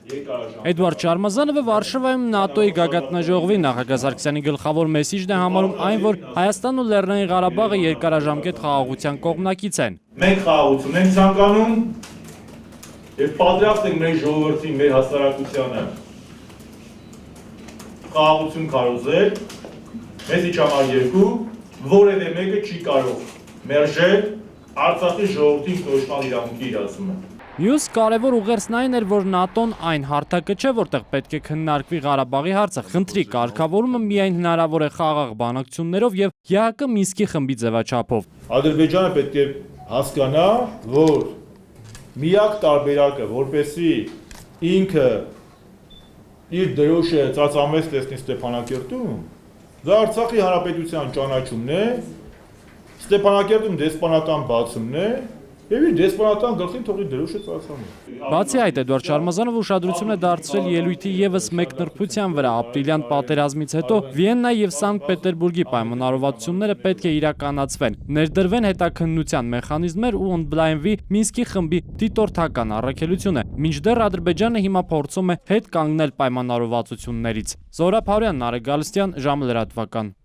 Էդուարդ Շարմազանովը Վարշավայում ՆԱՏՕ-ի գագաթնաժողովի նախագահ Սարգսյանի գլխավոր մեսիջն է համարում այն, որ Հայաստանն ու Լեռնային Ղարաբաղը երկարաժամկետ խաղաղության կողմնակից են։ Մենք խաղաղություն ենք ցանկանում եւ պատրաստ ենք մեր ժողովրդին, մեր հասարակությանը խաղաղություն քարոզել, մեզ իջամար երկու, որևէ մեկը չի կարող մերժել Արցախի ժողովրդի ինքնորոշման իրավունքի իրացումը։ Մյուս կարևոր ուղերձն այն էր, որ ՆԱՏՕ-ն այն հարթակը չէ, որտեղ պետք է քննարկվի Ղարաբաղի հարցը, խնդրի կարգավորումը միայն հնարավոր է խաղաղ բանակցություններով եւ ԵԱՀԿ Մինսկի խմբի ձևաչափով։ Ադրբեջանը պետք է հասկանա, որ միակ տարբերակը, որպեսզի ինքը իր դրոշը ծածամես տեսնի Ստեփանակերտում, դա Արցախի հանրապետության ճանաչումն է, Ստեփանակերտում դեսպանատան բացումն է եւ իր դեսպանատան գլխին թողի դրոշը ծածանի։ Բացի այդ, Էդուարդ Շարմազանովը ուշադրություն է դարձրել ելույթի եւս մեկ նրբության վրա՝ ապրիլյան պատերազմից հետո Վիեննա եւ Սանկտ Պետերբուրգի պայմանավորվածությունները պետք է իրականացվեն, ներդրվեն հետաքննության մեխանիզմներ ու ընդլայնվի Մինսկի խմբի դիտորդական առաքելությունը, մինչդեռ Ադրբեջանը հիմա փորձում է հետ կանգնել պայմանավորվածություններից։ Զորապ Հարոյան, Նարեկ Գալստյան, ժամը լրատվական։